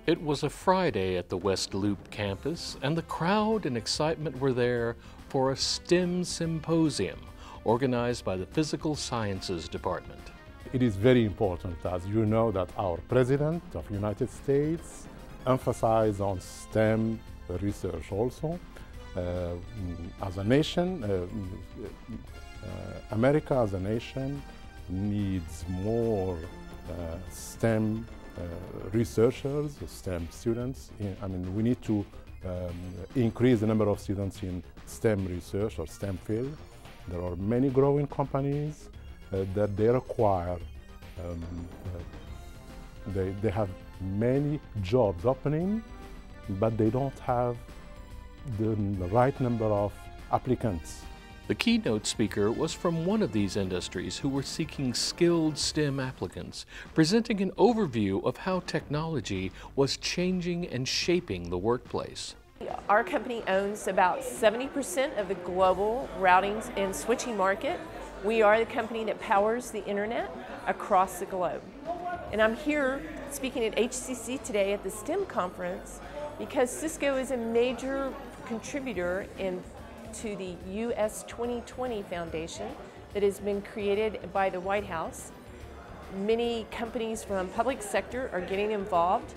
It was a Friday at the West Loop campus, and the crowd and excitement were there for a STEM Symposium organized by the Physical Sciences Department. It is very important, as you know, that our President of the United States emphasized on STEM research also. As a nation, America as a nation needs more STEM researchers, STEM students. We need to increase the number of students in STEM research or STEM field. There are many growing companies that they require. They have many jobs opening, but they don't have the right number of applicants. The keynote speaker was from one of these industries who were seeking skilled STEM applicants, presenting an overview of how technology was changing and shaping the workplace. Our company owns about 70% of the global routing and switching market. We are the company that powers the internet across the globe. And I'm here speaking at HCC today at the STEM conference because Cisco is a major contributor to the US 2020 Foundation that has been created by the White House. Many companies from public sector are getting involved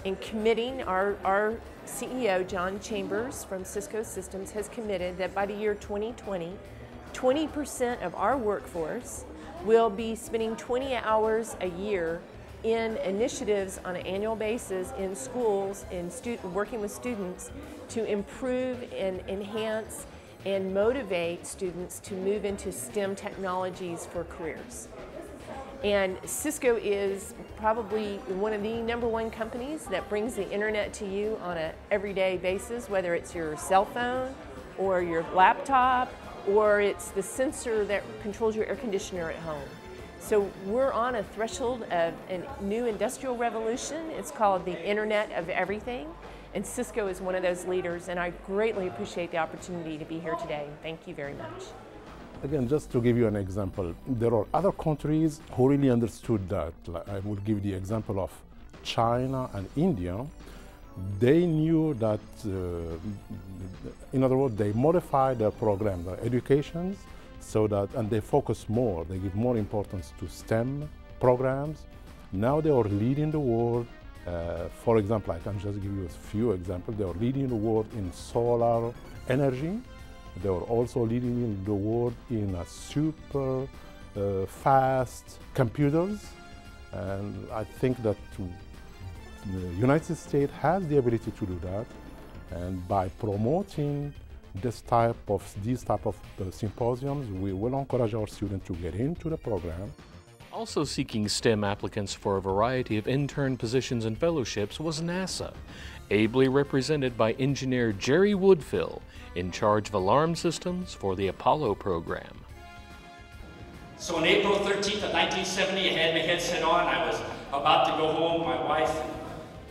in committing. Our CEO, John Chambers from Cisco Systems, has committed that by the year 2020, 20% of our workforce will be spending 20 hours a year in initiatives on an annual basis in schools, working with students to improve and enhance and motivate students to move into STEM technologies for careers. And Cisco is probably one of the #1 companies that brings the internet to you on an everyday basis, whether it's your cell phone or your laptop, or it's the sensor that controls your air conditioner at home. So we're on a threshold of a new industrial revolution. It's called the Internet of Everything. And Cisco is one of those leaders, and I greatly appreciate the opportunity to be here today. Thank you very much. Again, just to give you an example, there are other countries who really understood that. I will give the example of China and India. They knew that, in other words, they modified their program, their educations, so that, and they focus more, they give more importance to STEM programs. Now they are leading the world. For example, I can just give you a few examples. They are leading the world in solar energy. They are also leading the world in super fast computers. And I think that the United States has the ability to do that. And by promoting these type of symposiums, we will encourage our students to get into the program. Also seeking STEM applicants for a variety of intern positions and fellowships was NASA, ably represented by engineer Jerry Woodfill, in charge of alarm systems for the Apollo program. So on April 13th of 1970, I had my headset on. I was about to go home. My wife and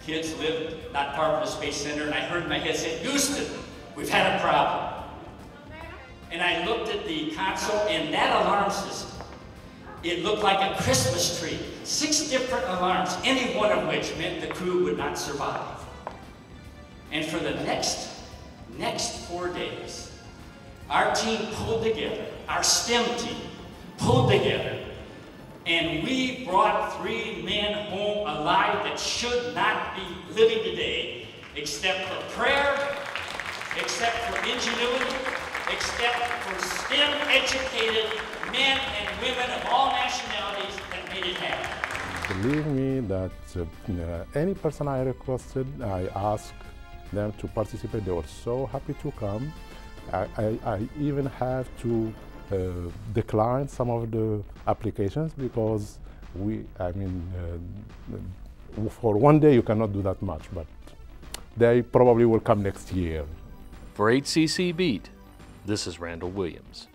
kids lived not far from the Space Center, and I heard in my headset, "Houston, we've had a problem." And I looked at the console, and that alarm system, it looked like a Christmas tree. 6 different alarms, any one of which meant the crew would not survive. And for the next 4 days, our team pulled together, our STEM team pulled together, and we brought 3 men home alive that should not be living today, except for prayer, except for ingenuity, except for STEM-educated men and women of all nationalities that made it happen. Believe me that any person I requested, I asked them to participate. They were so happy to come. I even have to decline some of the applications because for one day you cannot do that much, but they probably will come next year. For HCC Beat, this is Randall Williams.